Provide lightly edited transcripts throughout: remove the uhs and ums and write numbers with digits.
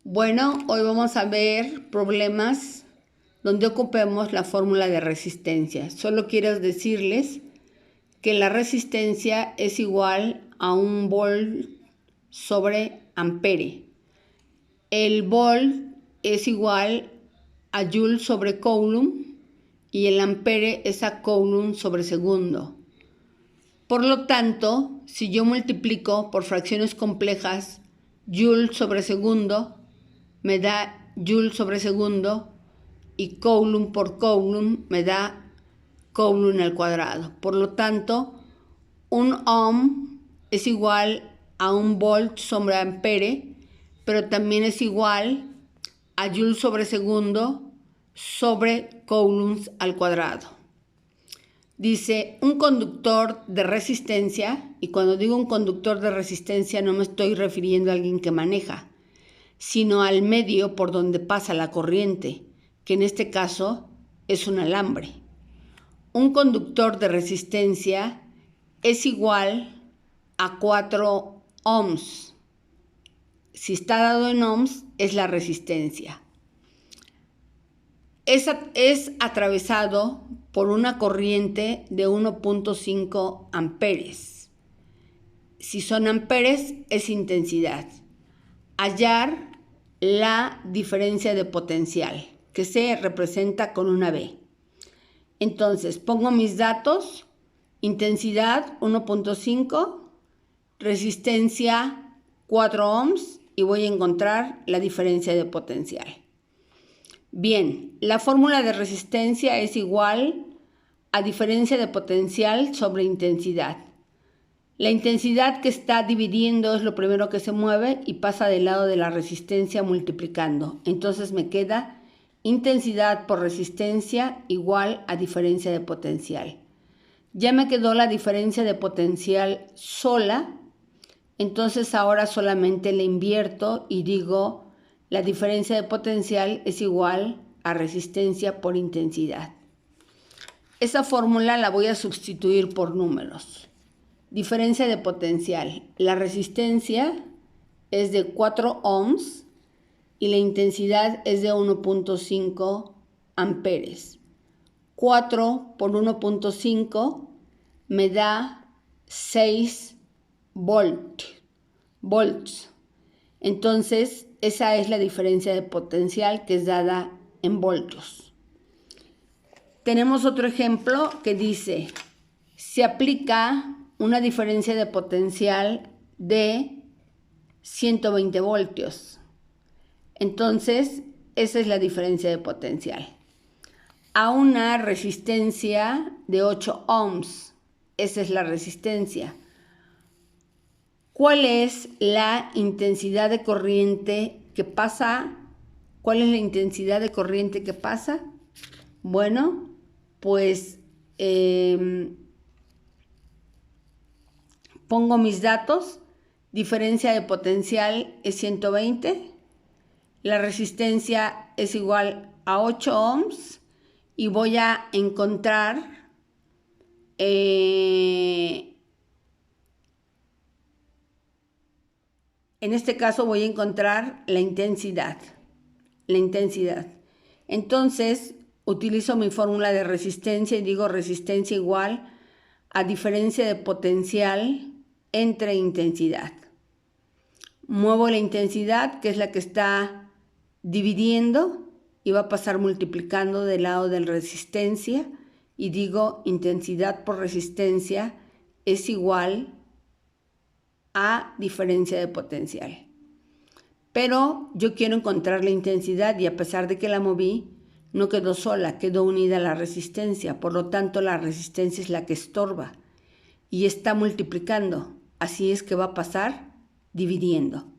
Bueno, hoy vamos a ver problemas donde ocupemos la fórmula de resistencia. Solo quiero decirles que la resistencia es igual a un volt sobre ampere. El volt es igual a joule sobre coulomb y el ampere es a coulomb sobre segundo. Por lo tanto, si yo multiplico por fracciones complejas joule sobre segundo, me da joule sobre segundo y coulomb por coulomb me da coulomb al cuadrado. Por lo tanto, un ohm es igual a un volt sobre ampere, pero también es igual a joule sobre segundo sobre coulomb al cuadrado. Dice, un conductor de resistencia, y cuando digo un conductor de resistencia no me estoy refiriendo a alguien que maneja, sino al medio por donde pasa la corriente, que en este caso es un alambre. Un conductor de resistencia es igual a 4 ohms. Si está dado en ohms, es la resistencia. Es atravesado por una corriente de 1.5 amperes. Si son amperes, es intensidad. Hallar la diferencia de potencial, que se representa con una B. Entonces, pongo mis datos: intensidad 1.5, resistencia 4 ohms y voy a encontrar la diferencia de potencial. Bien, la fórmula de resistencia es igual a diferencia de potencial sobre intensidad. La intensidad que está dividiendo es lo primero que se mueve y pasa del lado de la resistencia multiplicando. Entonces me queda intensidad por resistencia igual a diferencia de potencial. Ya me quedó la diferencia de potencial sola, entonces ahora solamente le invierto y digo la diferencia de potencial es igual a resistencia por intensidad. Esa fórmula la voy a sustituir por números. Diferencia de potencial. La resistencia es de 4 ohms y la intensidad es de 1.5 amperes. 4 por 1.5 me da 6 volts. Entonces, esa es la diferencia de potencial que es dada en voltios. Tenemos otro ejemplo que dice, se aplica una diferencia de potencial de 120 voltios. Entonces, esa es la diferencia de potencial. A una resistencia de 8 ohms, esa es la resistencia. ¿Cuál es la intensidad de corriente que pasa? ¿Cuál es la intensidad de corriente que pasa? Bueno, pues pongo mis datos. Diferencia de potencial es 120. La resistencia es igual a 8 ohms. Y voy a encontrar en este caso voy a encontrar la intensidad. Entonces, utilizo mi fórmula de resistencia y digo resistencia igual a diferencia de potencial entre intensidad. Muevo la intensidad, que es la que está dividiendo, y va a pasar multiplicando del lado de la resistencia, y digo intensidad por resistencia es igual a diferencia de potencial. Pero yo quiero encontrar la intensidad y a pesar de que la moví, no quedó sola, quedó unida a la resistencia. Por lo tanto, la resistencia es la que estorba y está multiplicando. Así es que va a pasar dividiendo.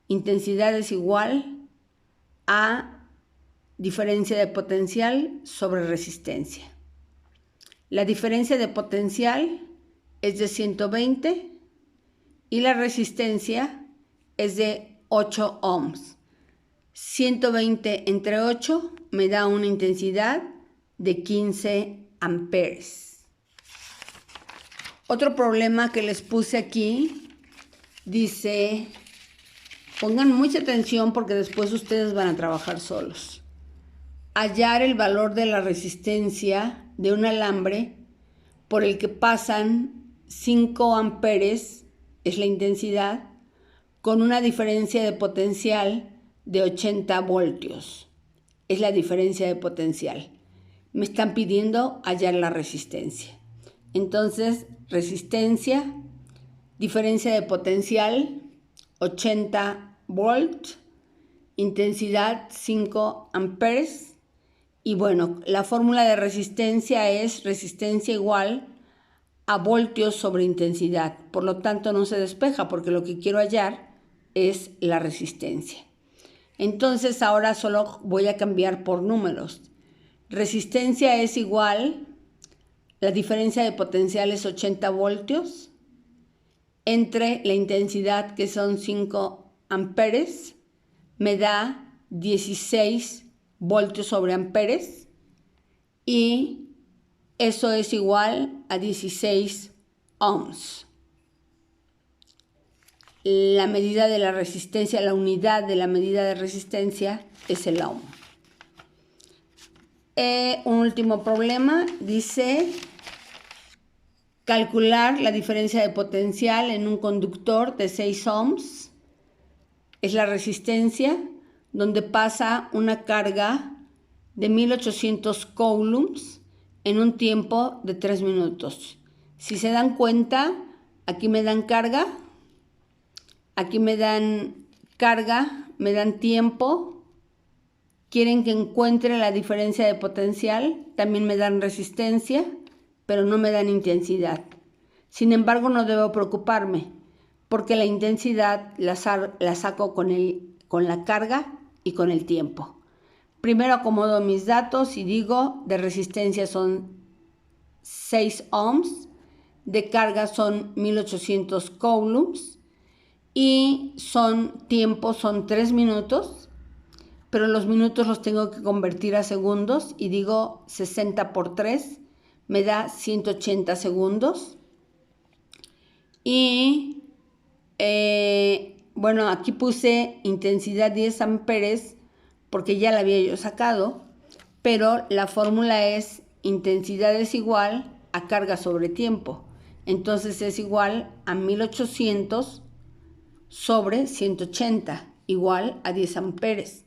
Intensidad es igual a diferencia de potencial sobre resistencia. La diferencia de potencial es de 120 y la resistencia es de 8 ohms. 120 entre 8 me da una intensidad de 15 amperes. Otro problema que les puse aquí dice, Pongan mucha atención porque después ustedes van a trabajar solos. Hallar el valor de la resistencia de un alambre por el que pasan 5 amperes, es la intensidad, con una diferencia de potencial de 80 voltios. Es la diferencia de potencial. Me están pidiendo hallar la resistencia. Entonces, resistencia, diferencia de potencial, 80 volts, intensidad 5 amperes. Y bueno, la fórmula de resistencia es resistencia igual a voltios sobre intensidad. Por lo tanto, no se despeja porque lo que quiero hallar es la resistencia. Entonces, ahora solo voy a cambiar por números. Resistencia es igual, la diferencia de potencial es 80 voltios, entre la intensidad que son 5 amperes, me da 16 voltios sobre amperes y eso es igual a 16 ohms. La medida de la resistencia, la unidad de la medida de resistencia es el ohm. Un último problema dice calcular la diferencia de potencial en un conductor de 6 ohms. Es la resistencia donde pasa una carga de 1800 coulombs en un tiempo de 3 minutos. Si se dan cuenta, aquí me dan carga, aquí me dan carga, me dan tiempo. Quieren que encuentre la diferencia de potencial, también me dan resistencia, pero no me dan intensidad. Sin embargo, no debo preocuparme, porque la intensidad la saco con la carga y con el tiempo. Primero acomodo mis datos y digo, de resistencia son 6 ohms, de carga son 1800 coulombs y tiempo son 3 minutos. Pero los minutos los tengo que convertir a segundos y digo 60 por 3 me da 180 segundos. Y bueno, aquí puse intensidad 10 amperes porque ya la había yo sacado, pero la fórmula es intensidad es igual a carga sobre tiempo. Entonces es igual a 1800 sobre 180, igual a 10 amperes.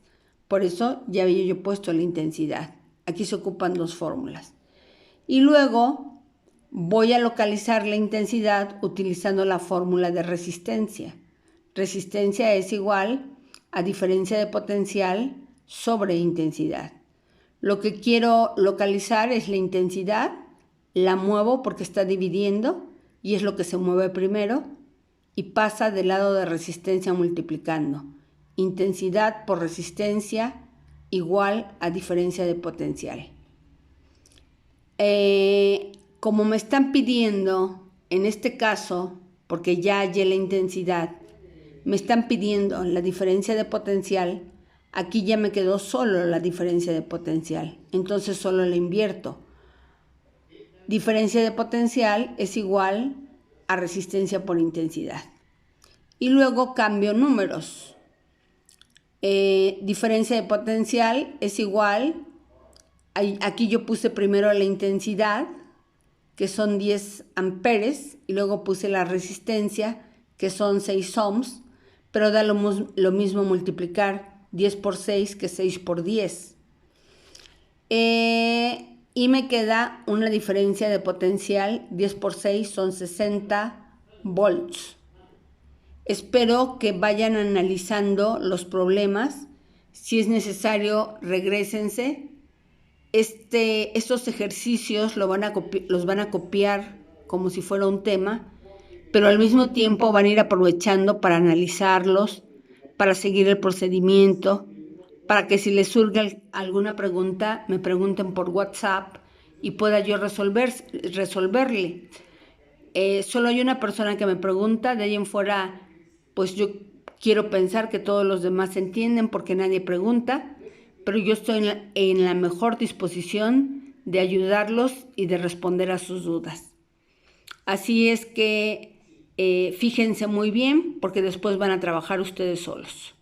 Por eso ya había yo puesto la intensidad. Aquí se ocupan 2 fórmulas. Y luego voy a localizar la intensidad utilizando la fórmula de resistencia. Resistencia es igual a diferencia de potencial sobre intensidad. Lo que quiero localizar es la intensidad, la muevo porque está dividiendo y es lo que se mueve primero y pasa del lado de resistencia multiplicando. Intensidad por resistencia igual a diferencia de potencial. Como me están pidiendo, en este caso, porque ya hallé la intensidad, me están pidiendo la diferencia de potencial, aquí ya me quedó solo la diferencia de potencial, entonces solo la invierto. Diferencia de potencial es igual a resistencia por intensidad. Y luego cambio números. Diferencia de potencial es igual, aquí yo puse primero la intensidad, que son 10 amperes, y luego puse la resistencia, que son 6 ohms, pero da lo mismo multiplicar 10 por 6 que 6 por 10. Y me queda una diferencia de potencial, 10 por 6 son 60 volts. Espero que vayan analizando los problemas. Si es necesario, regrésense. Estos ejercicios los van a copiar como si fuera un tema, pero al mismo tiempo van a ir aprovechando para analizarlos, para seguir el procedimiento, para que si les surge alguna pregunta, me pregunten por WhatsApp y pueda yo resolverle. Solo hay una persona que me pregunta, de ahí en fuera, pues yo quiero pensar que todos los demás entienden porque nadie pregunta, pero yo estoy en la mejor disposición de ayudarlos y de responder a sus dudas. Así es que Fíjense muy bien porque después van a trabajar ustedes solos.